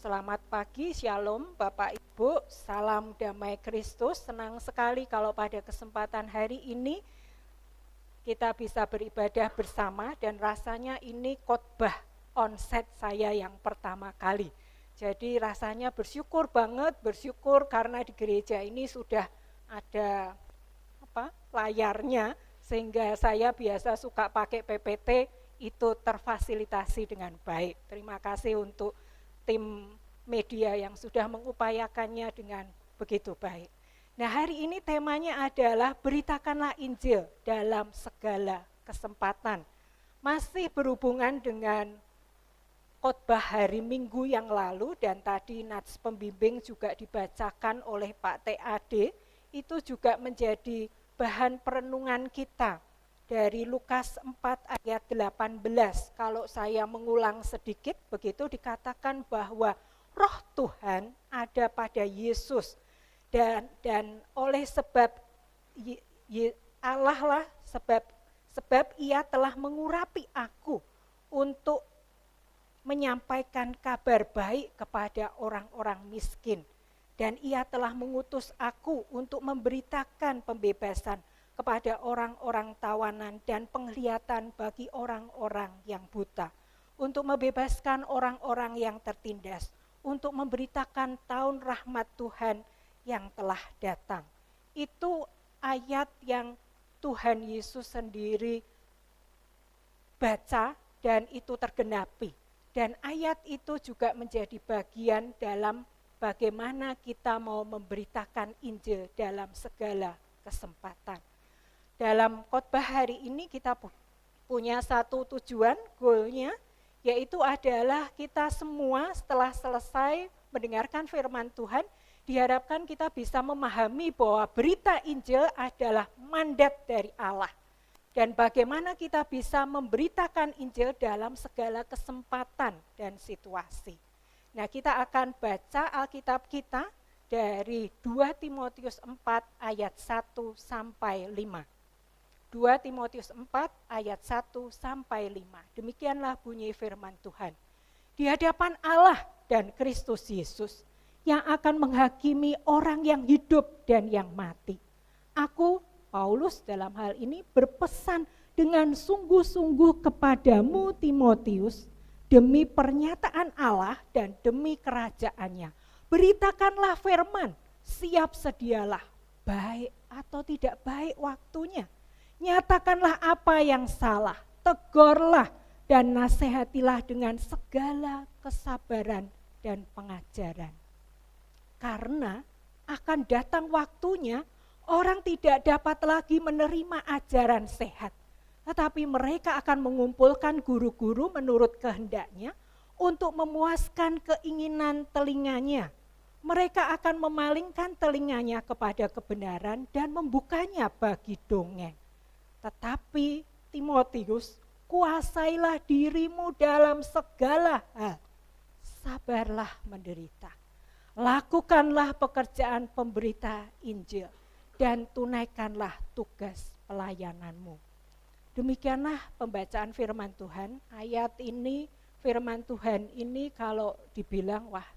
Selamat pagi, Shalom Bapak Ibu, salam damai Kristus. Senang sekali kalau pada kesempatan hari ini kita bisa beribadah bersama dan rasanya ini khotbah onset saya yang pertama kali. Jadi rasanya bersyukur banget, bersyukur karena di gereja ini sudah ada layarnya, sehingga saya biasa suka pakai PPT itu terfasilitasi dengan baik. Terima kasih untuk tim media yang sudah mengupayakannya dengan begitu baik. Nah, hari ini temanya adalah beritakanlah Injil dalam segala kesempatan. Masih berhubungan dengan khotbah hari Minggu yang lalu dan tadi nats pembimbing juga dibacakan oleh Pak TAD, itu juga menjadi bahan perenungan kita dari Lukas 4 ayat 18. Kalau saya mengulang sedikit, begitu dikatakan bahwa roh Tuhan ada pada Yesus dan oleh sebab Allah lah sebab ia telah mengurapi aku untuk menyampaikan kabar baik kepada orang-orang miskin, dan ia telah mengutus aku untuk memberitakan pembebasan kepada orang-orang tawanan dan penglihatan bagi orang-orang yang buta, untuk membebaskan orang-orang yang tertindas, untuk memberitakan tahun rahmat Tuhan yang telah datang. Itu ayat yang Tuhan Yesus sendiri baca dan itu tergenapi. Dan ayat itu juga menjadi bagian dalam bagaimana kita mau memberitakan Injil dalam segala kesempatan. Dalam khotbah hari ini kita punya satu tujuan, goalnya, yaitu adalah kita semua setelah selesai mendengarkan firman Tuhan, diharapkan kita bisa memahami bahwa berita Injil adalah mandat dari Allah. Dan bagaimana kita bisa memberitakan Injil dalam segala kesempatan dan situasi. Nah, kita akan baca Alkitab kita dari 2 Timotius 4 ayat 1 sampai 5. 2 Timotius 4 ayat 1 sampai 5. Demikianlah bunyi firman Tuhan. Di hadapan Allah dan Kristus Yesus yang akan menghakimi orang yang hidup dan yang mati. Aku, Paulus dalam hal ini, berpesan dengan sungguh-sungguh kepadamu Timotius demi pernyataan Allah dan demi kerajaannya. Beritakanlah firman, siap sedialah, baik atau tidak baik waktunya. Nyatakanlah apa yang salah, tegurlah dan nasihatilah dengan segala kesabaran dan pengajaran. Karena akan datang waktunya orang tidak dapat lagi menerima ajaran sehat, tetapi mereka akan mengumpulkan guru-guru menurut kehendaknya untuk memuaskan keinginan telinganya. Mereka akan memalingkan telinganya kepada kebenaran dan membukanya bagi dongeng. Tetapi Timotius, kuasailah dirimu dalam segala hal. Sabarlah menderita. Lakukanlah pekerjaan pemberita Injil dan tunaikanlah tugas pelayananmu. Demikianlah pembacaan firman Tuhan. Ayat ini, firman Tuhan ini kalau dibilang, wah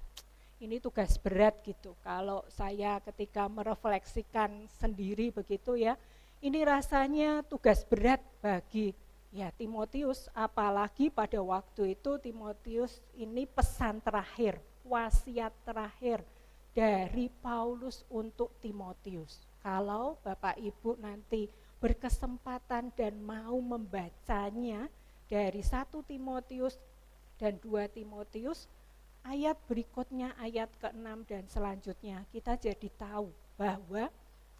ini tugas berat gitu. Kalau saya ketika merefleksikan sendiri begitu ya, ini rasanya tugas berat bagi Timotius, apalagi pada waktu itu Timotius ini pesan terakhir, wasiat terakhir dari Paulus untuk Timotius. Kalau Bapak Ibu nanti berkesempatan dan mau membacanya dari 1 Timotius dan 2 Timotius, ayat berikutnya, ayat ke-6 dan selanjutnya, kita jadi tahu bahwa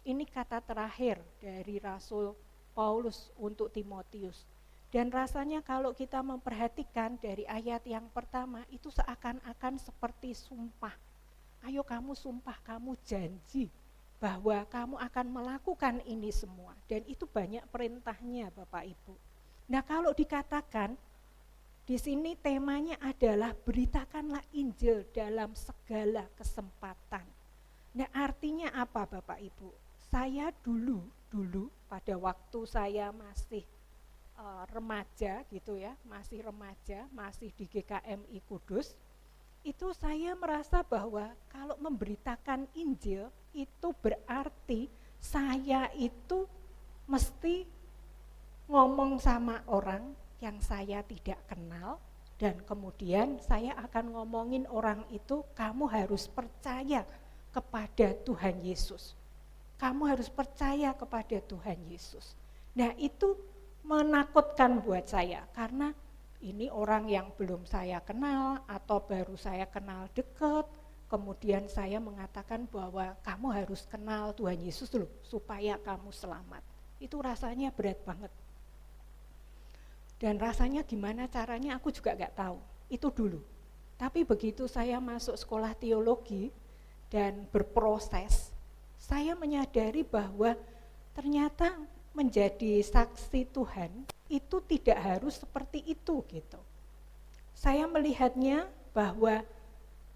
ini kata terakhir dari Rasul Paulus untuk Timotius. Dan rasanya kalau kita memperhatikan dari ayat yang pertama, itu seakan-akan seperti sumpah. Ayo kamu sumpah, kamu janji bahwa kamu akan melakukan ini semua. Dan itu banyak perintahnya Bapak Ibu. Nah, kalau dikatakan di sini temanya adalah beritakanlah Injil dalam segala kesempatan. Nah, artinya apa Bapak Ibu? Saya dulu pada waktu saya masih remaja gitu ya, masih di GKMI Kudus, itu saya merasa bahwa kalau memberitakan Injil itu berarti saya itu mesti ngomong sama orang yang saya tidak kenal, dan kemudian saya akan ngomongin orang itu, kamu harus percaya kepada Tuhan Yesus. Kamu harus percaya kepada Tuhan Yesus. Nah, itu menakutkan buat saya, karena ini orang yang belum saya kenal atau baru saya kenal dekat, kemudian saya mengatakan bahwa kamu harus kenal Tuhan Yesus loh supaya kamu selamat. Itu rasanya berat banget. Dan rasanya gimana caranya aku juga gak tahu, itu dulu. Tapi begitu saya masuk sekolah teologi dan berproses, saya menyadari bahwa ternyata menjadi saksi Tuhan itu tidak harus seperti itu gitu. Saya melihatnya bahwa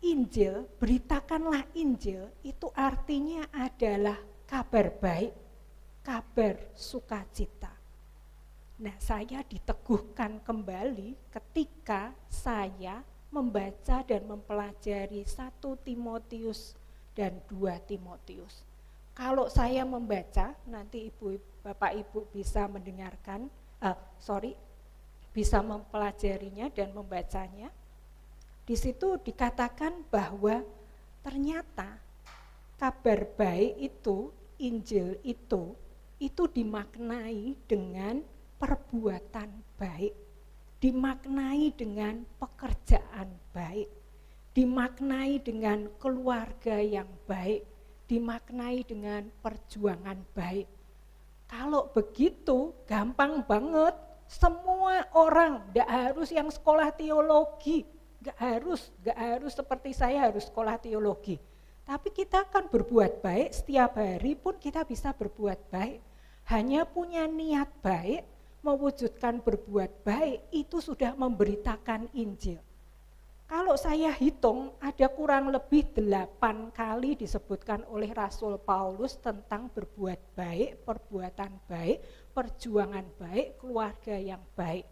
Injil, beritakanlah Injil, itu artinya adalah kabar baik, kabar sukacita. Nah, saya diteguhkan kembali ketika saya membaca dan mempelajari 1 Timotius dan 2 Timotius. Kalau saya membaca, nanti Bapak Ibu bisa mendengarkan, bisa mempelajarinya dan membacanya. Di situ dikatakan bahwa ternyata kabar baik itu, Injil itu dimaknai dengan perbuatan baik, dimaknai dengan pekerjaan baik, dimaknai dengan keluarga yang baik, dimaknai dengan perjuangan baik. Kalau begitu gampang banget, semua orang, gak harus yang sekolah teologi, gak harus seperti saya harus sekolah teologi. Tapi kita akan berbuat baik, setiap hari pun kita bisa berbuat baik. Hanya punya niat baik, mewujudkan berbuat baik, itu sudah memberitakan Injil. Kalau saya hitung, ada kurang lebih 8 kali disebutkan oleh Rasul Paulus tentang berbuat baik, perbuatan baik, perjuangan baik, keluarga yang baik.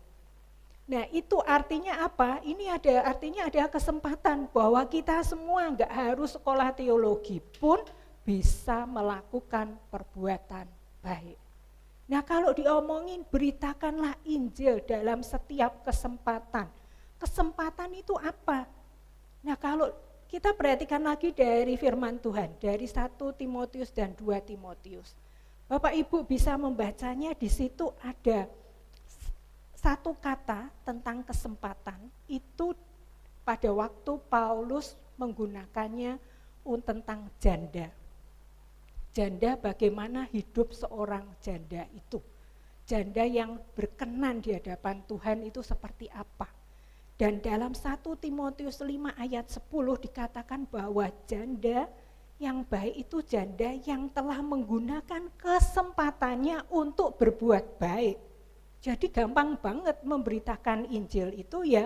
Nah, itu artinya apa? Ini artinya ada kesempatan bahwa kita semua enggak harus sekolah teologi pun bisa melakukan perbuatan baik. Nah, kalau diomongin beritakanlah Injil dalam setiap kesempatan. Kesempatan itu apa? Nah, kalau kita perhatikan lagi dari firman Tuhan, dari 1 Timotius dan 2 Timotius. Bapak Ibu bisa membacanya, di situ ada satu kata tentang kesempatan, itu pada waktu Paulus menggunakannya tentang janda. Janda, bagaimana hidup seorang janda itu. Janda yang berkenan di hadapan Tuhan itu seperti apa. Dan dalam 1 Timotius 5 ayat 10 dikatakan bahwa janda yang baik itu janda yang telah menggunakan kesempatannya untuk berbuat baik. Jadi gampang banget memberitakan Injil itu ya,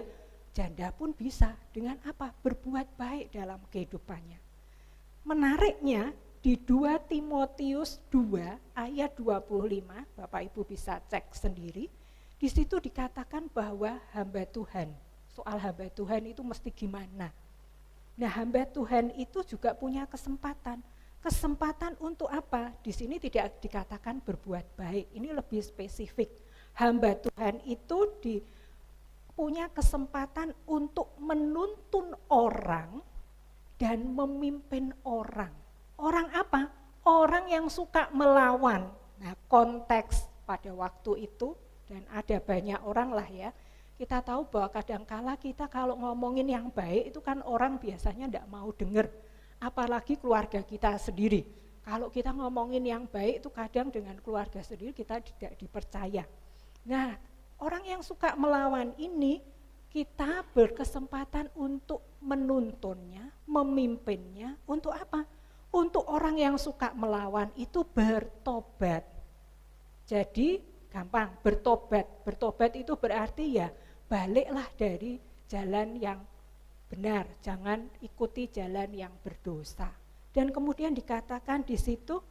janda pun bisa dengan apa? Berbuat baik dalam kehidupannya. Menariknya, di 2 Timotius 2 ayat 25, Bapak Ibu bisa cek sendiri, di situ dikatakan bahwa hamba Tuhan, soal hamba Tuhan itu mesti gimana. Nah, hamba Tuhan itu juga punya kesempatan. Kesempatan untuk apa? Di sini tidak dikatakan berbuat baik, ini lebih spesifik. Hamba Tuhan itu punya kesempatan untuk menuntun orang dan memimpin orang. Orang apa? Orang yang suka melawan. Nah, konteks pada waktu itu, dan ada banyak orang lah ya, kita tahu bahwa kadangkala kita kalau ngomongin yang baik itu kan orang biasanya tidak mau dengar, apalagi keluarga kita sendiri. Kalau kita ngomongin yang baik itu kadang dengan keluarga sendiri kita tidak dipercaya. Nah, orang yang suka melawan ini kita berkesempatan untuk menuntunnya, memimpinnya, untuk apa? Untuk orang yang suka melawan itu bertobat. Jadi gampang, bertobat. Bertobat itu berarti ya baliklah dari jalan yang benar, jangan ikuti jalan yang berdosa. Dan kemudian dikatakan di situ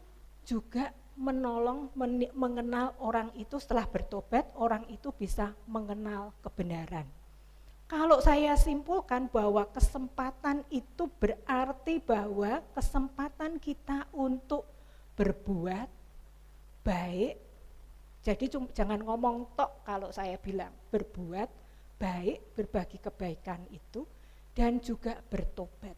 juga menolong, mengenal orang itu setelah bertobat, orang itu bisa mengenal kebenaran. Kalau saya simpulkan bahwa kesempatan itu berarti bahwa kesempatan kita untuk berbuat baik. Jadi jangan ngomong tok kalau saya bilang berbuat baik, berbagi kebaikan itu, dan juga bertobat.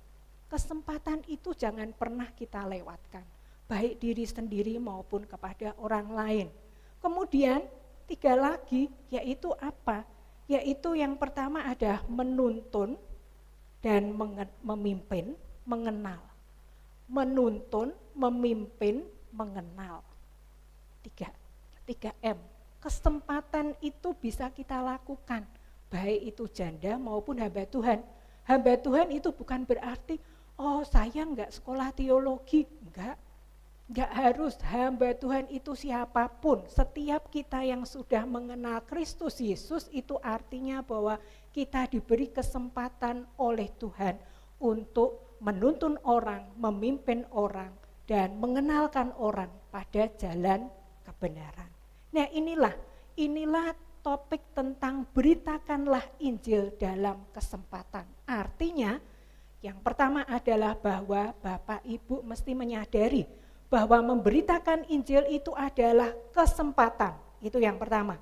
Kesempatan itu jangan pernah kita lewatkan, baik diri sendiri maupun kepada orang lain. Kemudian 3 lagi, yaitu apa? Yaitu yang pertama ada menuntun dan memimpin, mengenal. Menuntun, memimpin, mengenal. 3M. Kesempatan itu bisa kita lakukan, baik itu janda maupun hamba Tuhan. Hamba Tuhan itu bukan berarti, oh saya enggak sekolah teologi, enggak harus. Hamba Tuhan itu siapapun, setiap kita yang sudah mengenal Kristus Yesus itu artinya bahwa kita diberi kesempatan oleh Tuhan untuk menuntun orang, memimpin orang, dan mengenalkan orang pada jalan kebenaran. Nah inilah topik tentang beritakanlah Injil dalam kesempatan. Artinya yang pertama adalah bahwa Bapak Ibu mesti menyadari bahwa memberitakan Injil itu adalah kesempatan. Itu yang pertama,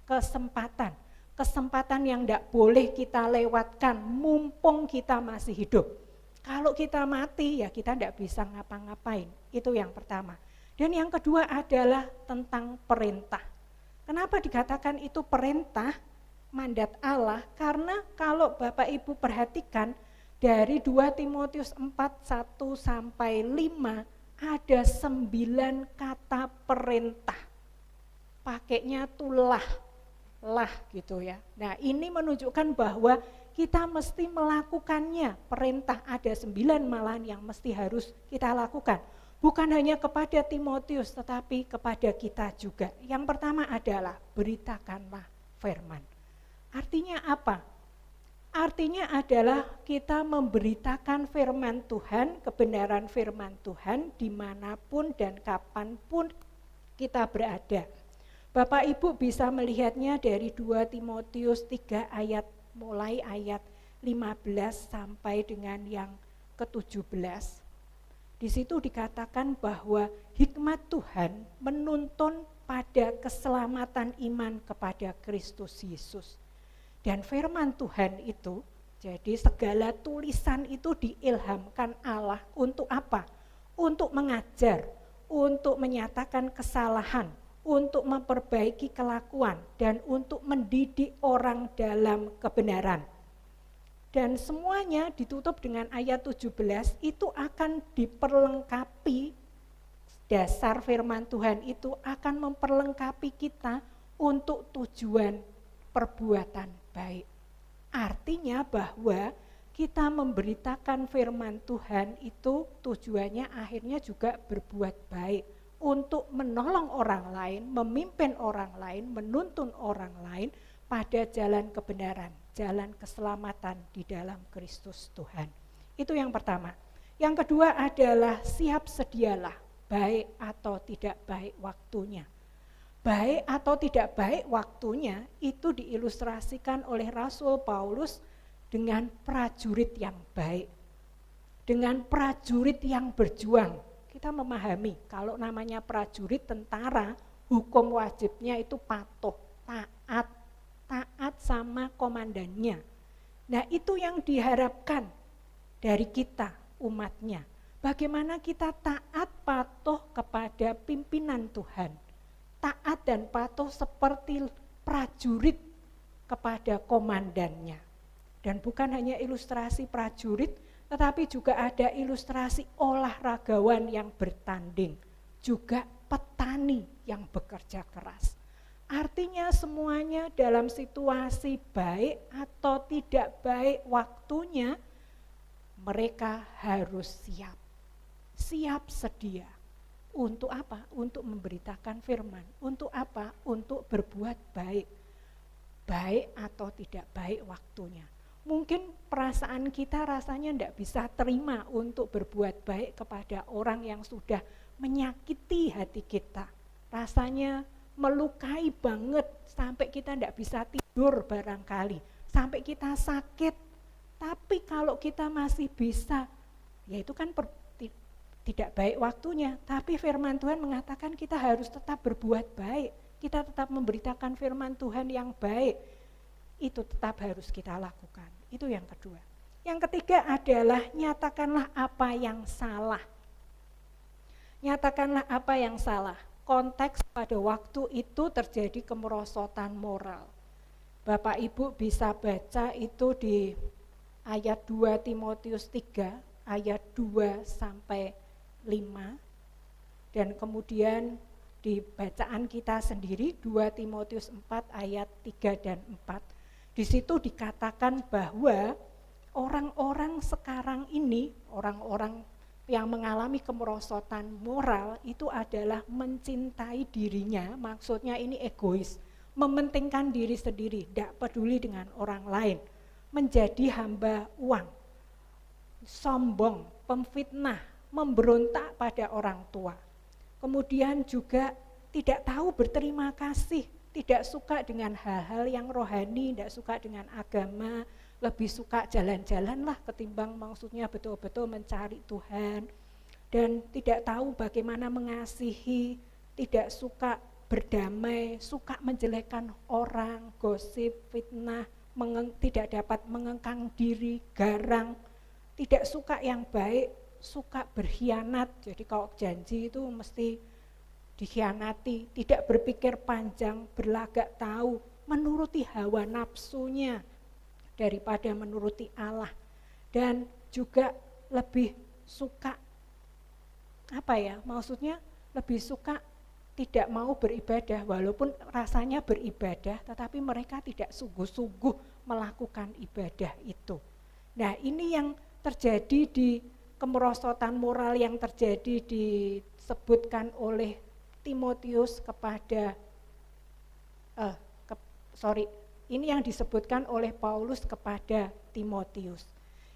kesempatan. Kesempatan yang tidak boleh kita lewatkan mumpung kita masih hidup. Kalau kita mati ya kita tidak bisa ngapa-ngapain. Itu yang pertama. Dan yang kedua adalah tentang perintah. Kenapa dikatakan itu perintah, mandat Allah? Karena kalau Bapak Ibu perhatikan dari 2 Timotius 4, 1 sampai 5 ada 9 kata perintah. Pakainya tuh lah gitu ya. Nah ini menunjukkan bahwa kita mesti melakukannya. Perintah ada 9 malahan yang mesti harus kita lakukan. Bukan hanya kepada Timotius tetapi kepada kita juga. Yang pertama adalah beritakanlah firman. Artinya apa? Artinya adalah kita memberitakan firman Tuhan, kebenaran firman Tuhan dimanapun dan kapanpun kita berada. Bapak Ibu bisa melihatnya dari 2 Timotius 3 ayat mulai ayat 15 sampai dengan yang ke-17. Di situ dikatakan bahwa hikmat Tuhan menuntun pada keselamatan iman kepada Kristus Yesus. Dan firman Tuhan itu, jadi segala tulisan itu diilhamkan Allah untuk apa? Untuk mengajar, untuk menyatakan kesalahan, untuk memperbaiki kelakuan, dan untuk mendidik orang dalam kebenaran. Dan semuanya ditutup dengan ayat 17, itu akan diperlengkapi, dasar firman Tuhan itu akan memperlengkapi kita untuk tujuan perbuatan baik. Artinya bahwa kita memberitakan firman Tuhan itu tujuannya akhirnya juga berbuat baik, untuk menolong orang lain, memimpin orang lain, menuntun orang lain pada jalan kebenaran, jalan keselamatan di dalam Kristus Tuhan. Itu yang pertama. Yang kedua adalah siap sedialah, baik atau tidak baik waktunya. Baik atau tidak baik waktunya itu diilustrasikan oleh Rasul Paulus dengan prajurit yang baik, dengan prajurit yang berjuang. Kita memahami kalau namanya prajurit tentara, hukum wajibnya itu patuh, taat sama komandannya. Nah itu yang diharapkan dari kita umatnya. Bagaimana kita taat patuh kepada pimpinan Tuhan, taat dan patuh seperti prajurit kepada komandannya. Dan bukan hanya ilustrasi prajurit, tetapi juga ada ilustrasi olahragawan yang bertanding, juga petani yang bekerja keras. Artinya semuanya dalam situasi baik atau tidak baik waktunya, mereka harus siap sedia. Untuk apa? Untuk memberitakan firman. Untuk apa? Untuk berbuat baik. Baik atau tidak baik waktunya. Mungkin perasaan kita rasanya tidak bisa terima untuk berbuat baik kepada orang yang sudah menyakiti hati kita. Rasanya melukai banget sampai kita tidak bisa tidur barangkali. sampai kita sakit. Tapi kalau kita masih bisa, ya itu kan tidak baik waktunya. Tapi firman Tuhan mengatakan kita harus tetap berbuat baik. Kita tetap memberitakan firman Tuhan yang baik. Itu tetap harus kita lakukan. Itu yang kedua. Yang ketiga adalah nyatakanlah apa yang salah. Nyatakanlah apa yang salah. Konteks pada waktu itu terjadi kemerosotan moral. Bapak Ibu bisa baca itu di ayat 2 Timotius 3, ayat 2 sampai 5. Dan kemudian di bacaan kita sendiri 2 Timotius 4 ayat 3 dan 4. Di situ dikatakan bahwa orang-orang sekarang ini, orang-orang yang mengalami kemerosotan moral itu adalah mencintai dirinya, maksudnya ini egois, mementingkan diri sendiri, tidak peduli dengan orang lain, menjadi hamba uang, sombong, pemfitnah, memberontak pada orang tua. Kemudian juga tidak tahu berterima kasih, tidak suka dengan hal-hal yang rohani, tidak suka dengan agama, lebih suka jalan-jalan lah ketimbang maksudnya betul-betul mencari Tuhan, dan tidak tahu bagaimana mengasihi, tidak suka berdamai, suka menjelekkan orang, gosip, fitnah, tidak dapat mengengkang diri, garang, tidak suka yang baik, suka berkhianat. Jadi kalau janji itu mesti dikhianati, tidak berpikir panjang, berlagak tahu, menuruti hawa nafsunya daripada menuruti Allah, dan juga lebih suka maksudnya lebih suka tidak mau beribadah, walaupun rasanya beribadah, tetapi mereka tidak sungguh-sungguh melakukan ibadah itu. Nah, ini yang terjadi di kemerosotan moral yang terjadi disebutkan oleh Timotius kepada ini yang disebutkan oleh Paulus kepada Timotius.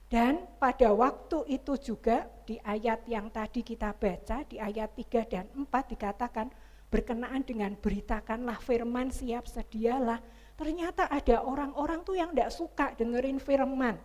Dan pada waktu itu juga di ayat yang tadi kita baca, di ayat 3 dan 4 dikatakan, berkenaan dengan beritakanlah firman, siap sedialah. Ternyata ada orang-orang tuh yang tidak suka dengerin firman,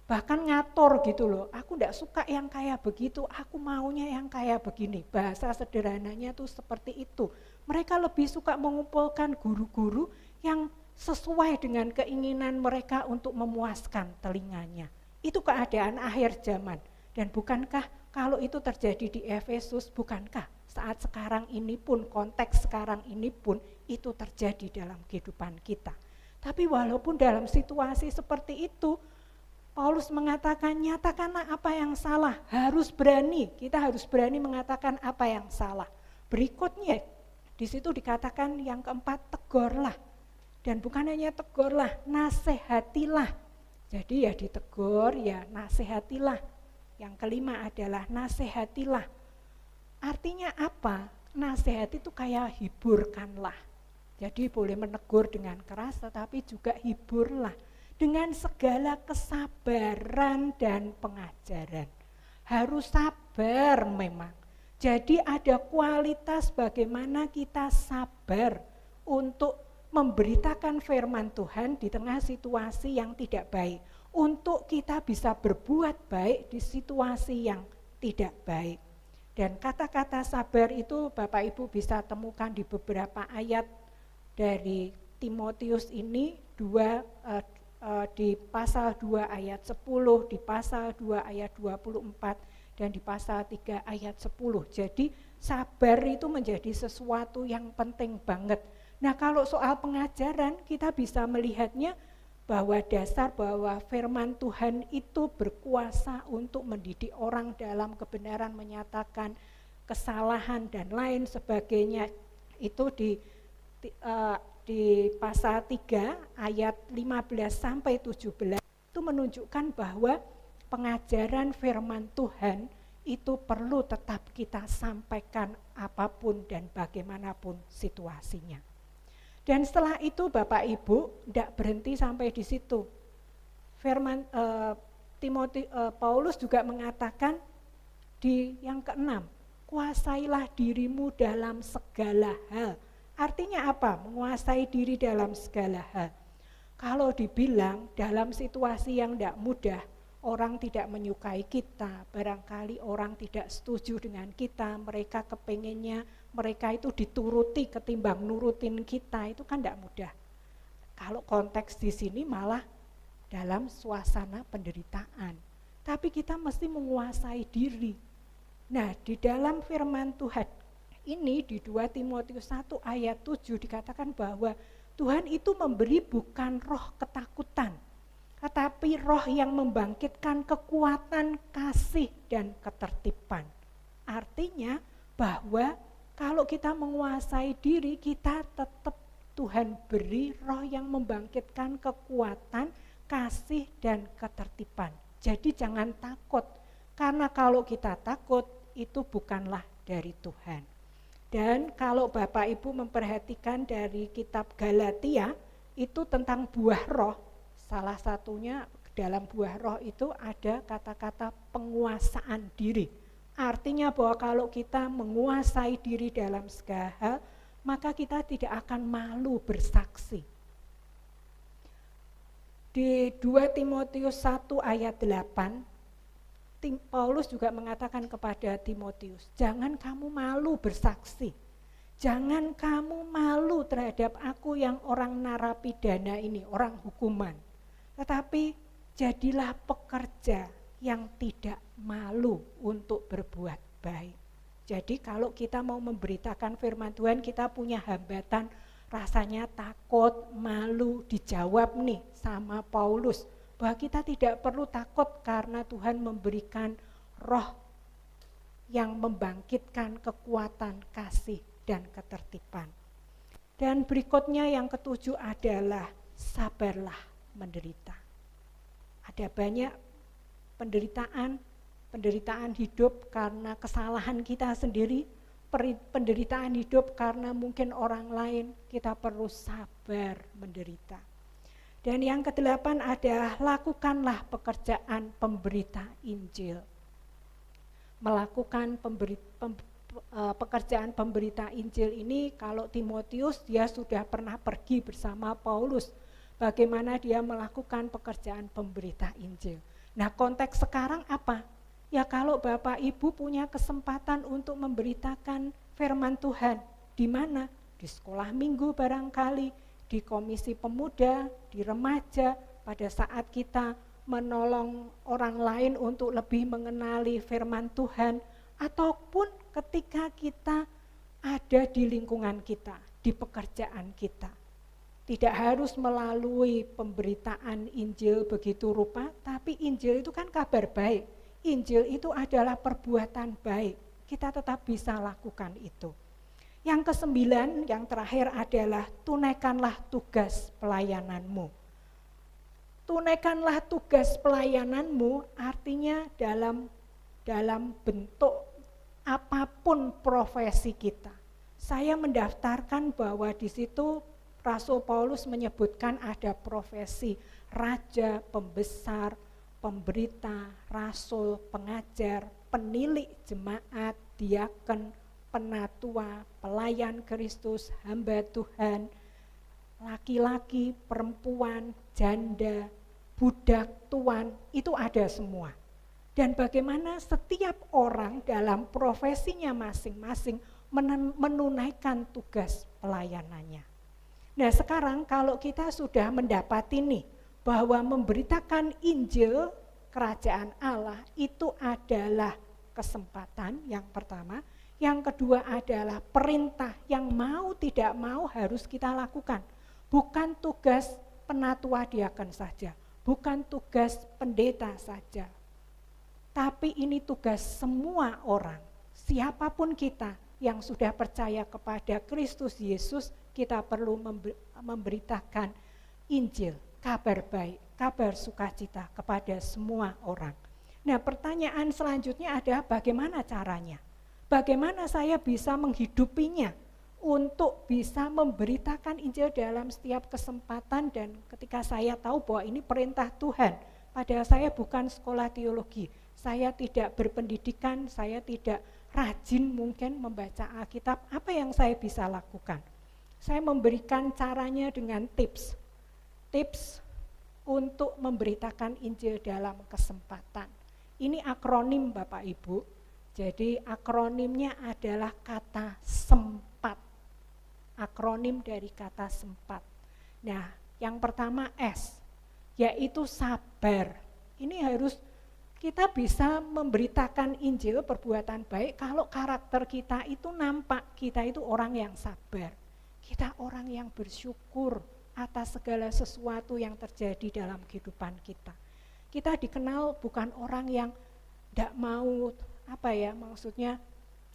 bahkan ngatur gitu loh, aku tidak suka yang kayak begitu, aku maunya yang kayak begini. Bahasa sederhananya tuh seperti itu. Mereka lebih suka mengumpulkan guru-guru yang sesuai dengan keinginan mereka untuk memuaskan telinganya. Itu keadaan akhir zaman. Dan bukankah kalau itu terjadi di Efesus, bukankah saat sekarang ini pun, konteks sekarang ini pun itu terjadi dalam kehidupan kita. Tapi walaupun dalam situasi seperti itu, Paulus mengatakan nyatakanlah apa yang salah, harus berani, kita harus berani mengatakan apa yang salah. Berikutnya di situ dikatakan yang keempat, tegurlah. Dan bukan hanya tegurlah, nasihatilah. Jadi ya ditegur, ya nasihatilah. Yang kelima adalah nasihatilah. Artinya apa? Nasihat itu kayak hiburkanlah. Jadi boleh menegur dengan keras, tetapi juga hiburlah. Dengan segala kesabaran dan pengajaran. Harus sabar memang. Jadi ada kualitas bagaimana kita sabar untuk memberitakan firman Tuhan di tengah situasi yang tidak baik, untuk kita bisa berbuat baik di situasi yang tidak baik. Dan kata-kata sabar itu Bapak Ibu bisa temukan di beberapa ayat dari Timotius ini, di pasal 2 ayat 10, di pasal 2 ayat 24, dan di pasal 3 ayat 10. Jadi sabar itu menjadi sesuatu yang penting banget. Nah, kalau soal pengajaran kita bisa melihatnya bahwa dasar bahwa firman Tuhan itu berkuasa untuk mendidik orang dalam kebenaran, menyatakan kesalahan dan lain sebagainya. Itu di pasal 3 ayat 15 sampai 17 itu menunjukkan bahwa pengajaran firman Tuhan itu perlu tetap kita sampaikan apapun dan bagaimanapun situasinya. Dan setelah itu Bapak Ibu tidak berhenti sampai di situ. Firman Paulus juga mengatakan di yang keenam, kuasailah dirimu dalam segala hal. Artinya apa? Menguasai diri dalam segala hal. Kalau dibilang dalam situasi yang tidak mudah, orang tidak menyukai kita, barangkali orang tidak setuju dengan kita, mereka kepengennya mereka itu dituruti ketimbang nurutin kita, itu kan tidak mudah. Kalau konteks di sini malah dalam suasana penderitaan. Tapi kita mesti menguasai diri. Nah, di dalam firman Tuhan ini di 2 Timotius 1 ayat 7 dikatakan bahwa Tuhan itu memberi bukan roh ketakutan, tetapi roh yang membangkitkan kekuatan, kasih, dan ketertiban. Artinya bahwa kalau kita menguasai diri, kita tetap Tuhan beri roh yang membangkitkan kekuatan, kasih, dan ketertiban. Jadi jangan takut, karena kalau kita takut itu bukanlah dari Tuhan. Dan kalau Bapak Ibu memperhatikan dari kitab Galatia, itu tentang buah roh. Salah satunya dalam buah roh itu ada kata-kata penguasaan diri. Artinya bahwa kalau kita menguasai diri dalam segala hal, maka kita tidak akan malu bersaksi. Di 2 Timotius 1 ayat 8, Paulus juga mengatakan kepada Timotius, jangan kamu malu bersaksi. Jangan kamu malu terhadap aku yang orang narapidana ini, orang hukuman. Tetapi jadilah pekerja yang tidak malu untuk berbuat baik. Jadi kalau kita mau memberitakan firman Tuhan, kita punya hambatan, rasanya takut, malu, dijawab nih sama Paulus, bahwa kita tidak perlu takut karena Tuhan memberikan roh yang membangkitkan kekuatan, kasih, dan ketertiban. Dan berikutnya yang ketujuh adalah sabarlah menderita. Ada banyak penderitaan hidup karena kesalahan kita sendiri, penderitaan hidup karena mungkin orang lain, kita perlu sabar menderita. Dan yang kedelapan adalah lakukanlah pekerjaan pemberita Injil. Melakukan pekerjaan pemberita Injil ini, kalau Timotius dia sudah pernah pergi bersama Paulus, bagaimana dia melakukan pekerjaan pemberita Injil. Nah, konteks sekarang apa? Ya kalau Bapak Ibu punya kesempatan untuk memberitakan firman Tuhan, di mana? Di sekolah minggu barangkali, di komisi pemuda, di remaja, pada saat kita menolong orang lain untuk lebih mengenali firman Tuhan, ataupun ketika kita ada di lingkungan kita, di pekerjaan kita. Tidak harus melalui pemberitaan Injil begitu rupa, tapi Injil itu kan kabar baik. Injil itu adalah perbuatan baik. Kita tetap bisa lakukan itu. Yang kesembilan, yang terakhir adalah tunaikanlah tugas pelayananmu. Tunaikanlah tugas pelayananmu artinya dalam bentuk apapun profesi kita. Saya mendaftarkan bahwa di situ Rasul Paulus menyebutkan ada profesi raja, pembesar, pemberita, rasul, pengajar, penilik jemaat, diaken, penatua, pelayan Kristus, hamba Tuhan, laki-laki, perempuan, janda, budak, tuan, itu ada semua. Dan bagaimana setiap orang dalam profesinya masing-masing menunaikan tugas pelayanannya. Nah sekarang kalau kita sudah mendapati nih, bahwa memberitakan Injil kerajaan Allah itu adalah kesempatan yang pertama. Yang kedua adalah perintah yang mau tidak mau harus kita lakukan. Bukan tugas penatua diaken saja, bukan tugas pendeta saja. Tapi ini tugas semua orang, siapapun kita yang sudah percaya kepada Kristus Yesus, kita perlu memberitakan Injil, kabar baik, kabar sukacita kepada semua orang. Nah, pertanyaan selanjutnya adalah bagaimana caranya? Bagaimana saya bisa menghidupinya untuk bisa memberitakan Injil dalam setiap kesempatan, dan ketika saya tahu bahwa ini perintah Tuhan, padahal saya bukan sekolah teologi, saya tidak berpendidikan, saya tidak rajin mungkin membaca Alkitab, apa yang saya bisa lakukan? Saya memberikan caranya dengan tips tips untuk memberitakan Injil dalam kesempatan. Ini akronim Bapak Ibu. Jadi akronimnya adalah kata sempat. Akronim dari kata sempat. Nah, yang pertama S, yaitu sabar. Ini harus kita bisa memberitakan Injil perbuatan baik kalau karakter kita itu nampak kita itu orang yang sabar. Kita orang yang bersyukur atas segala sesuatu yang terjadi dalam kehidupan kita. Kita dikenal bukan orang yang tidak mau, maksudnya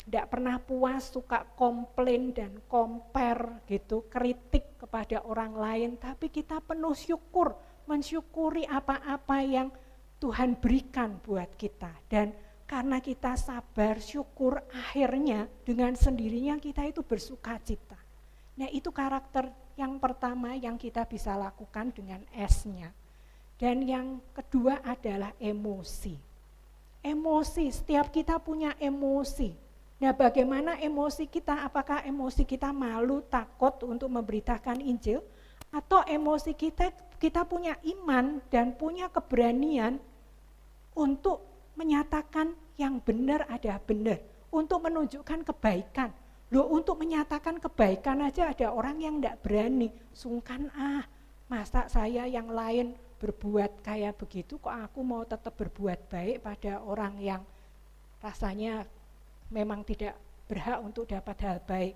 tidak pernah puas, suka komplain dan compare gitu, kritik kepada orang lain, tapi kita penuh syukur, mensyukuri apa-apa yang Tuhan berikan buat kita. Dan karena kita sabar, syukur, akhirnya dengan sendirinya kita itu bersukacita. Nah, itu karakter yang pertama yang kita bisa lakukan dengan S-nya. Dan yang kedua adalah emosi. Emosi, setiap kita punya emosi. Nah, bagaimana emosi kita? Apakah emosi kita malu, takut untuk memberitakan Injil? Atau emosi kita punya iman dan punya keberanian untuk menyatakan yang benar ada benar, untuk menunjukkan kebaikan. Loh, untuk menyatakan kebaikan aja ada orang yang tidak berani, sungkan masa saya yang lain berbuat kayak begitu, kok aku mau tetap berbuat baik pada orang yang rasanya memang tidak berhak untuk dapat hal baik.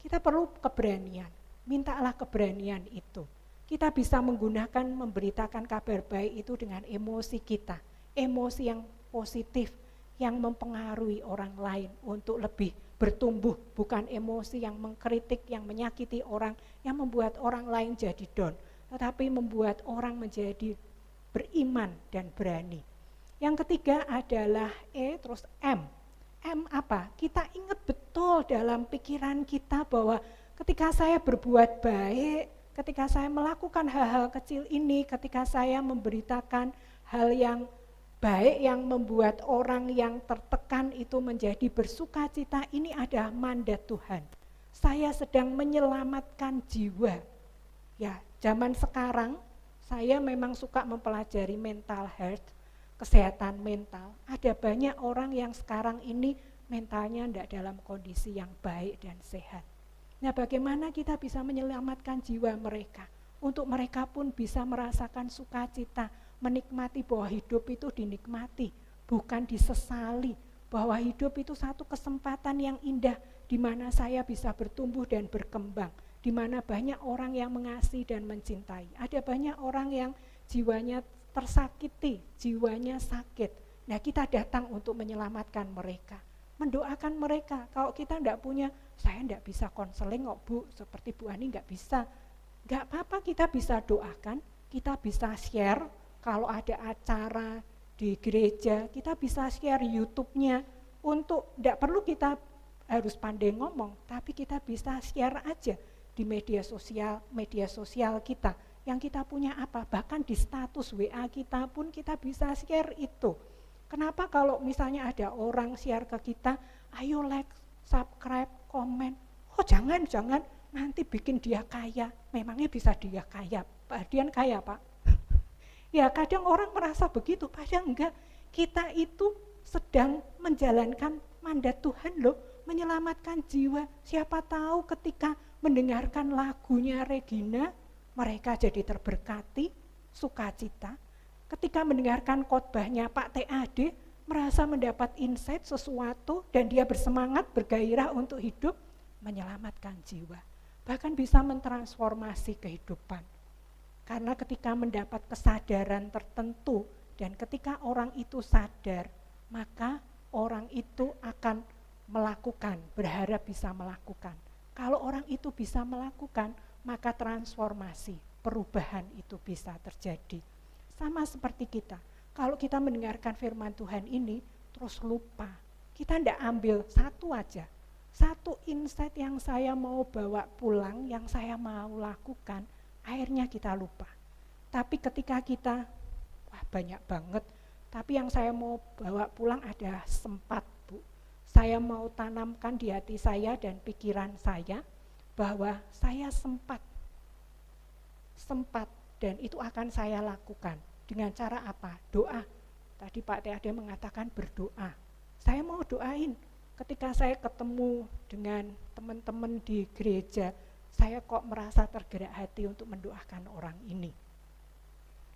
Kita perlu keberanian, mintalah keberanian itu. Kita bisa menggunakan, memberitakan kabar baik itu dengan emosi kita, emosi yang positif, yang mempengaruhi orang lain untuk lebih bertumbuh, bukan emosi yang mengkritik, yang menyakiti orang, yang membuat orang lain jadi down, tetapi membuat orang menjadi beriman dan berani. Yang ketiga adalah E terus M. M apa? Kita ingat betul dalam pikiran kita bahwa ketika saya berbuat baik, ketika saya melakukan hal-hal kecil ini, ketika saya memberitakan hal yang baik yang membuat orang yang tertekan itu menjadi bersukacita, ini adalah mandat Tuhan. Saya sedang menyelamatkan jiwa. Ya, zaman sekarang saya memang suka mempelajari mental health, kesehatan mental. Ada banyak orang yang sekarang ini mentalnya tidak dalam kondisi yang baik dan sehat. Nah, bagaimana kita bisa menyelamatkan jiwa mereka? Untuk mereka pun bisa merasakan sukacita, menikmati bahwa hidup itu dinikmati, bukan disesali. Bahwa hidup itu satu kesempatan yang indah, di mana saya bisa bertumbuh dan berkembang, di mana banyak orang yang mengasihi dan mencintai. Ada banyak orang yang jiwanya tersakiti, jiwanya sakit. Nah, kita datang untuk menyelamatkan mereka, mendoakan mereka. Kalau kita tidak punya, saya tidak bisa konseling kok Bu, seperti Bu Ani tidak bisa. Tidak apa-apa, kita bisa doakan, kita bisa share. Kalau ada acara di gereja, kita bisa share YouTube-nya. Untuk, tidak perlu kita harus pandai ngomong, tapi kita bisa share aja di media sosial kita. Yang kita punya apa, bahkan di status WA kita pun kita bisa share itu. Kenapa kalau misalnya ada orang share ke kita, ayo like, subscribe, komen. Oh jangan, nanti bikin dia kaya. Memangnya bisa dia kaya? Pak Ardian kaya Pak? Ya kadang orang merasa begitu, padahal enggak. Kita itu sedang menjalankan mandat Tuhan loh, menyelamatkan jiwa. Siapa tahu ketika mendengarkan lagunya Regina, mereka jadi terberkati, sukacita. Ketika mendengarkan khotbahnya Pak TAD, merasa mendapat insight sesuatu dan dia bersemangat, bergairah untuk hidup, menyelamatkan jiwa. Bahkan bisa mentransformasi kehidupan. Karena ketika mendapat kesadaran tertentu dan ketika orang itu sadar, maka orang itu akan melakukan, berharap bisa melakukan. Kalau orang itu bisa melakukan, maka transformasi, perubahan itu bisa terjadi. Sama seperti kita, kalau kita mendengarkan firman Tuhan ini, terus lupa. Kita tidak ambil satu aja, satu insight yang saya mau bawa pulang, yang saya mau lakukan, akhirnya kita lupa. Tapi ketika kita, wah banyak banget, tapi yang saya mau bawa pulang adalah sempat Bu. Saya mau tanamkan di hati saya dan pikiran saya, bahwa saya sempat Dan itu akan saya lakukan. Dengan cara apa? Doa. Tadi Pak T.A.D. mengatakan berdoa. Saya mau doain. Ketika saya ketemu dengan teman-teman di gereja, saya kok merasa tergerak hati untuk mendoakan orang ini.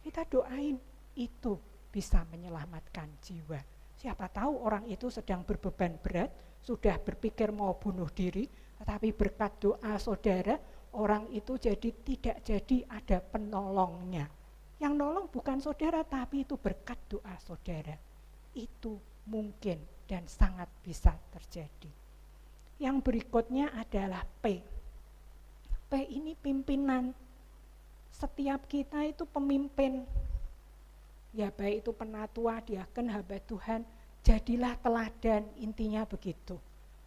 Kita doain, itu bisa menyelamatkan jiwa. Siapa tahu orang itu sedang berbeban berat, sudah berpikir mau bunuh diri, tetapi berkat doa saudara, orang itu tidak jadi ada penolongnya. Yang nolong bukan saudara, tapi itu berkat doa saudara. Itu mungkin dan sangat bisa terjadi. Yang berikutnya adalah P. P ini pimpinan. Setiap kita itu pemimpin. Ya baik itu penatua, diaken, hamba Tuhan, jadilah teladan, intinya begitu.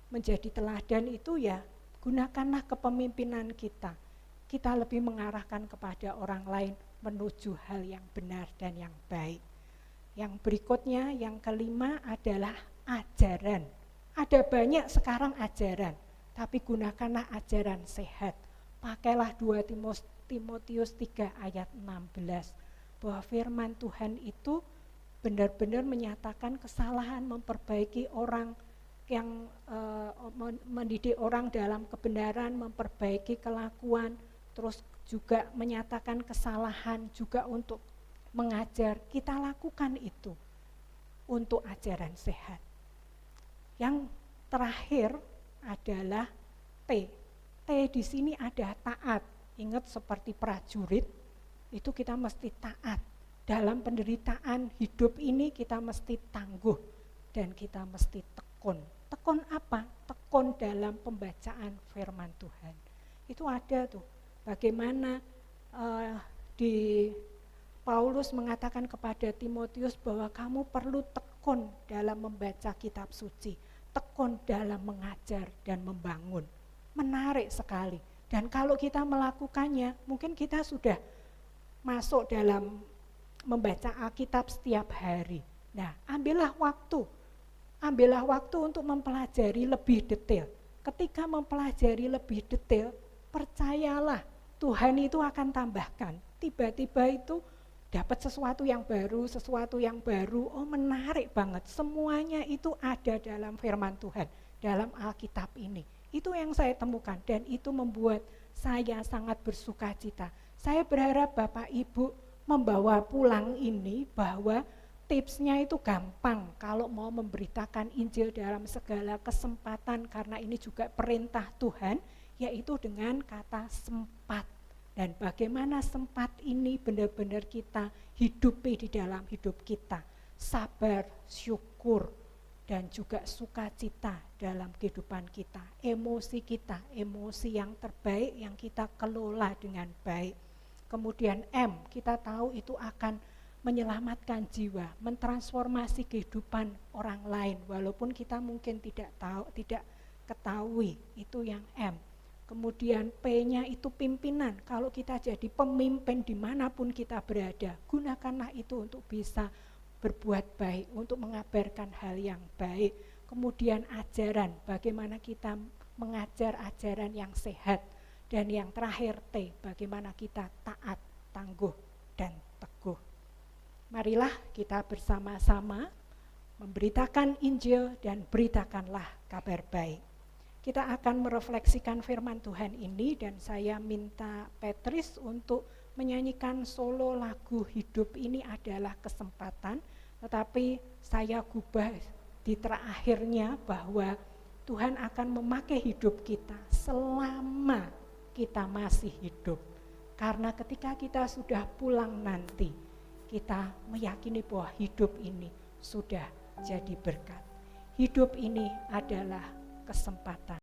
Menjadi teladan itu ya gunakanlah kepemimpinan kita. Kita lebih mengarahkan kepada orang lain menuju hal yang benar dan yang baik. Yang berikutnya, yang kelima adalah ajaran. Ada banyak sekarang ajaran, tapi gunakanlah ajaran sehat. Pakailah 2 Timotius 3 ayat 16, bahwa firman Tuhan itu benar-benar menyatakan kesalahan, memperbaiki orang yang mendidik orang dalam kebenaran, memperbaiki kelakuan, terus juga menyatakan kesalahan juga untuk mengajar. Kita lakukan itu untuk ajaran sehat. Yang terakhir adalah T. T di sini ada taat. Ingat seperti prajurit, itu kita mesti taat. Dalam penderitaan hidup ini kita mesti tangguh dan kita mesti tekun. Tekun apa? Tekun dalam pembacaan firman Tuhan. Itu ada tuh. Bagaimana di Paulus mengatakan kepada Timotius bahwa kamu perlu tekun dalam membaca kitab suci, tekun dalam mengajar dan membangun. Menarik sekali. Dan kalau kita melakukannya, mungkin kita sudah masuk dalam membaca Alkitab setiap hari. Nah, ambillah waktu untuk mempelajari lebih detail. Ketika mempelajari lebih detail, percayalah Tuhan itu akan tambahkan. Tiba-tiba itu dapat sesuatu yang baru, oh menarik banget. Semuanya itu ada dalam firman Tuhan, dalam Alkitab ini. Itu yang saya temukan dan itu membuat saya sangat bersuka cita. Saya berharap Bapak Ibu membawa pulang ini bahwa tipsnya itu gampang kalau mau memberitakan Injil dalam segala kesempatan, karena ini juga perintah Tuhan, yaitu dengan kata sempat. Dan bagaimana sempat ini benar-benar kita hidupi di dalam hidup kita. Sabar, syukur, dan juga sukacita dalam kehidupan kita. Emosi kita, emosi yang terbaik yang kita kelola dengan baik. Kemudian M, kita tahu itu akan menyelamatkan jiwa, mentransformasi kehidupan orang lain, walaupun kita mungkin tidak ketahui, itu yang M. Kemudian P-nya itu pimpinan. Kalau kita jadi pemimpin dimanapun kita berada, gunakanlah itu untuk bisa berbuat baik, untuk mengabarkan hal yang baik. Kemudian ajaran, bagaimana kita mengajar ajaran yang sehat. Dan yang terakhir T, bagaimana kita taat, tangguh, dan teguh. Marilah kita bersama-sama memberitakan Injil dan beritakanlah kabar baik. Kita akan merefleksikan firman Tuhan ini dan saya minta Petris untuk menyanyikan solo lagu Hidup Ini Adalah Kesempatan, tetapi saya gubah di terakhirnya bahwa Tuhan akan memakai hidup kita selama kita masih hidup. Karena ketika kita sudah pulang nanti, kita meyakini bahwa hidup ini sudah jadi berkat. Hidup ini adalah kesempatan.